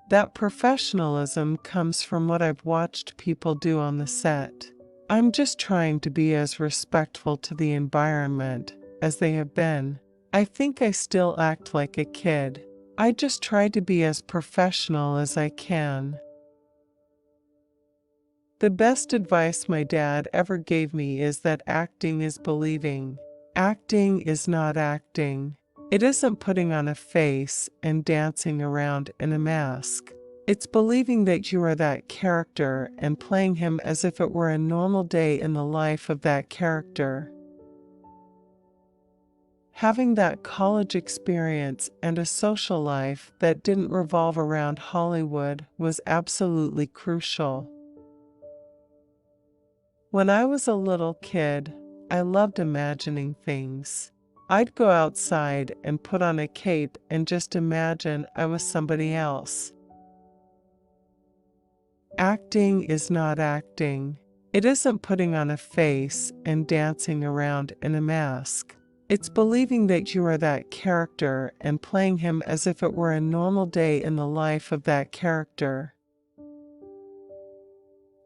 That professionalism comes from what I've watched people do on the set. I'm just trying to be as respectful to the environment as they have been. I think I still act like a kid. I just try to be as professional as I can. The best advice my dad ever gave me is that acting is believing. Acting is not acting. It isn't putting on a face and dancing around in a mask. It's believing that you are that character and playing him as if it were a normal day in the life of that character. Having that college experience and a social life that didn't revolve around Hollywood was absolutely crucial. When I was a little kid, I loved imagining things. I'd go outside and put on a cape and just imagine I was somebody else. Acting is not acting. It isn't putting on a face and dancing around in a mask. It's believing that you are that character and playing him as if it were a normal day in the life of that character.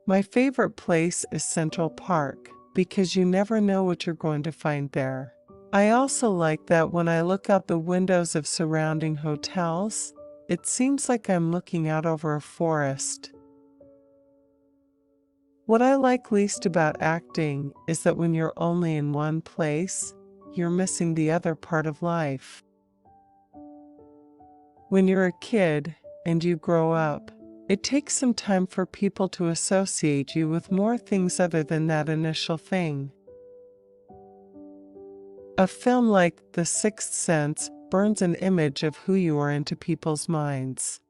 My favorite place is Central Park because you never know what you're going to find there. I also like that when I look out the windows of surrounding hotels, it seems like I'm looking out over a forest. What I like least about acting is that when you're only in one place, you're missing the other part of life. When you're a kid and you grow up, it takes some time for people to associate you with more things other than that initial thing. A film like The Sixth Sense burns an image of who you are into people's minds.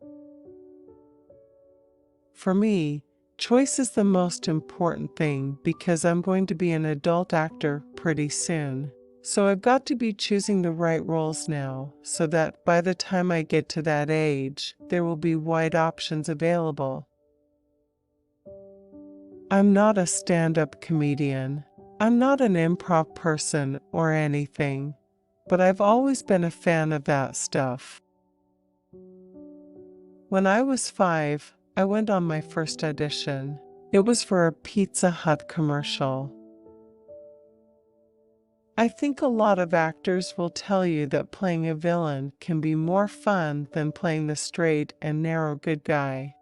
For me, choice is the most important thing because I'm going to be an adult actor pretty soon. So I've got to be choosing the right roles now so that by the time I get to that age, there will be wide options available. I'm not a stand-up comedian. I'm not an improv person or anything, but I've always been a fan of that stuff. When I was 5, I went on my first audition. It was for a Pizza Hut commercial. I think a lot of actors will tell you that playing a villain can be more fun than playing the straight and narrow good guy.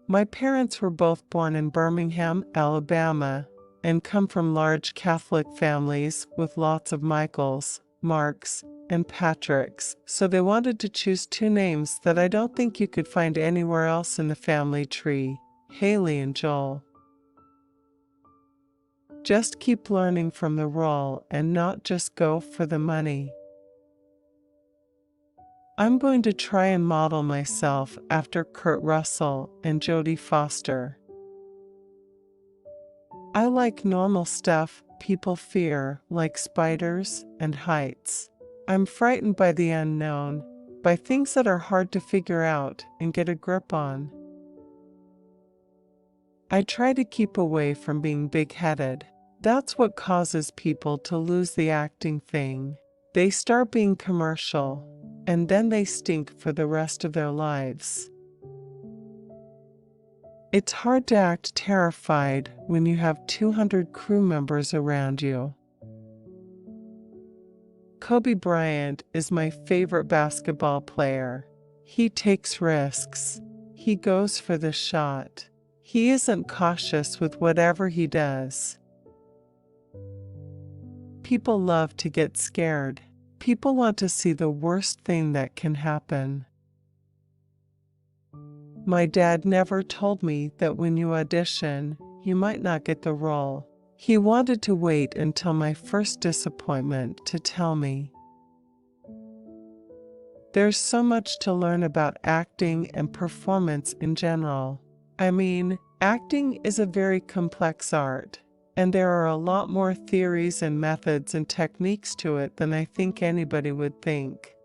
My parents were both born in Birmingham, Alabama, and come from large Catholic families with lots of Michaels, Marks, and Patricks, so they wanted to choose 2 names that I don't think you could find anywhere else in the family tree: Haley and Joel. Just keep learning from the role and not just go for the money. I'm going to try and model myself after Kurt Russell and Jodie Foster. I like normal stuff people fear, like spiders and heights. I'm frightened by the unknown, by things that are hard to figure out and get a grip on. I try to keep away from being big-headed. That's what causes people to lose the acting thing. They start being commercial, and then they stink for the rest of their lives. It's hard to act terrified when you have 200 crew members around you. Kobe Bryant is my favorite basketball player. He takes risks. He goes for the shot. He isn't cautious with whatever he does. People love to get scared. People want to see the worst thing that can happen. My dad never told me that when you audition, you might not get the role. He wanted to wait until my first disappointment to tell me. There's so much to learn about acting and performance in general. I mean, acting is a very complex art, and there are a lot more theories and methods and techniques to it than I think anybody would think.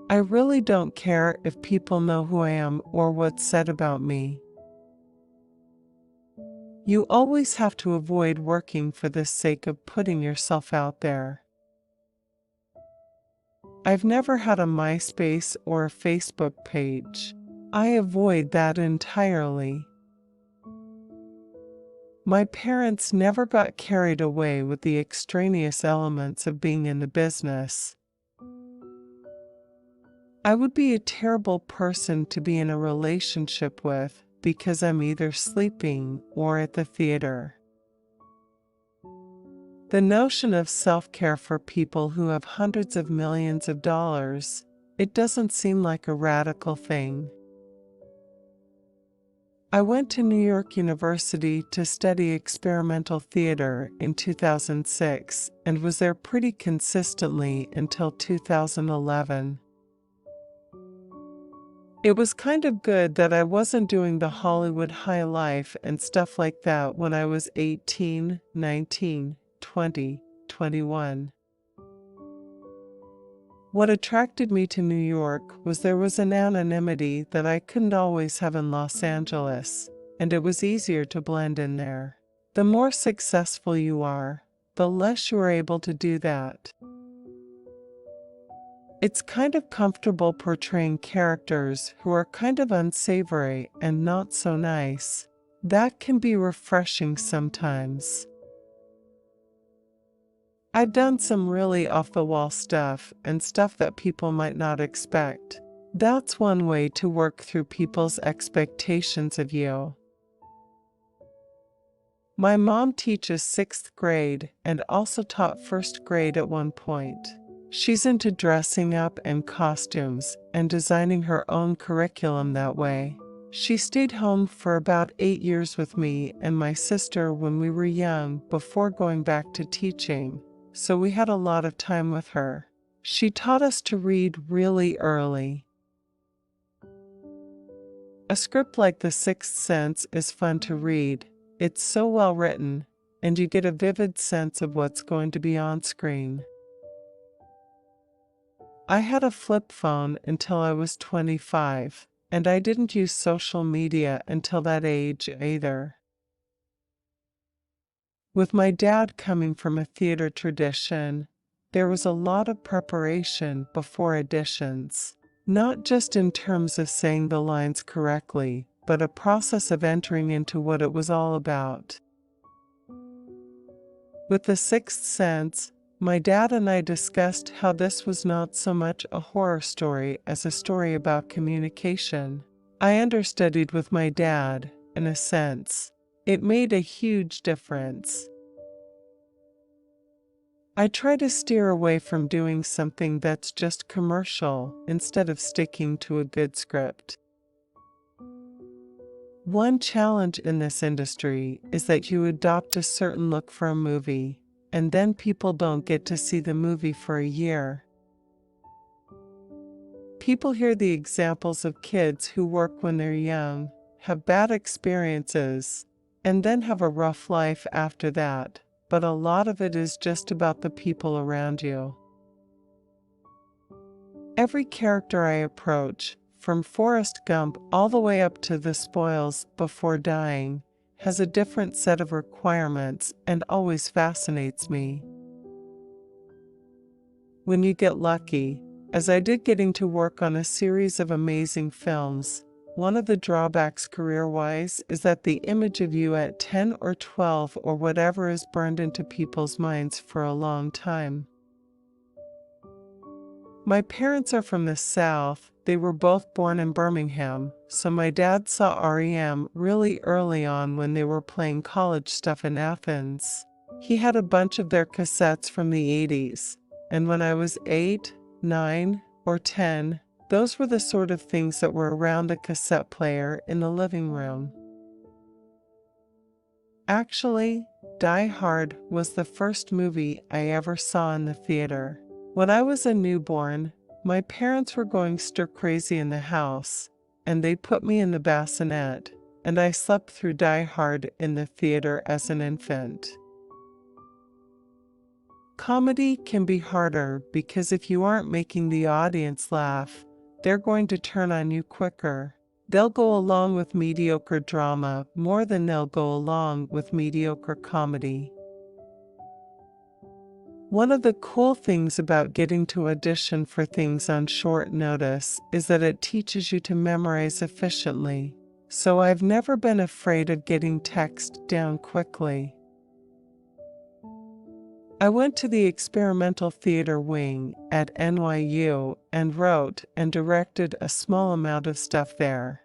I really don't care if people know who I am or what's said about me. You always have to avoid working for the sake of putting yourself out there. I've never had a MySpace or a Facebook page. I avoid that entirely. My parents never got carried away with the extraneous elements of being in the business. I would be a terrible person to be in a relationship with because I'm either sleeping or at the theater. The notion of self-care for people who have hundreds of millions of dollars, it doesn't seem like a radical thing. I went to New York University to study experimental theater in 2006 and was there pretty consistently until 2011. It was kind of good that I wasn't doing the Hollywood high life and stuff like that when I was 18, 19, 20, 21. What attracted me to New York was there was an anonymity that I couldn't always have in Los Angeles, and it was easier to blend in there. The more successful you are, the less you are able to do that. It's kind of comfortable portraying characters who are kind of unsavory and not so nice. That can be refreshing sometimes. I've done some really off-the-wall stuff and stuff that people might not expect. That's one way to work through people's expectations of you. My mom teaches 6th grade and also taught 1st grade at one point. She's into dressing up and costumes and designing her own curriculum that way. She stayed home for about 8 years with me and my sister when we were young before going back to teaching, so we had a lot of time with her. She taught us to read really early. A script like The Sixth Sense is fun to read. It's so well written, and you get a vivid sense of what's going to be on screen. I had a flip phone until I was 25, and I didn't use social media until that age either. With my dad coming from a theater tradition, there was a lot of preparation before auditions, not just in terms of saying the lines correctly, but a process of entering into what it was all about. With The Sixth Sense, my dad and I discussed how this was not so much a horror story as a story about communication. I understudied with my dad, in a sense. It made a huge difference. I try to steer away from doing something that's just commercial instead of sticking to a good script. One challenge in this industry is that you adopt a certain look for a movie, and then people don't get to see the movie for a year. People hear the examples of kids who work when they're young, have bad experiences, and then have a rough life after that, but a lot of it is just about the people around you. Every character I approach, from Forrest Gump all the way up to The Spoils Before Dying, has a different set of requirements and always fascinates me. When you get lucky, as I did getting to work on a series of amazing films, one of the drawbacks career-wise is that the image of you at 10 or 12 or whatever is burned into people's minds for a long time. My parents are from the South. They were both born in Birmingham, so my dad saw REM really early on when they were playing college stuff in Athens. He had a bunch of their cassettes from the 80s, and when I was 8, 9, or 10, those were the sort of things that were around the cassette player in the living room. Actually, Die Hard was the first movie I ever saw in the theater. When I was a newborn, my parents were going stir-crazy in the house, and they put me in the bassinet, and I slept through Die Hard in the theater as an infant. Comedy can be harder because if you aren't making the audience laugh, they're going to turn on you quicker. They'll go along with mediocre drama more than they'll go along with mediocre comedy. One of the cool things about getting to audition for things on short notice is that it teaches you to memorize efficiently. So I've never been afraid of getting text down quickly. I went to the experimental theater wing at NYU and wrote and directed a small amount of stuff there.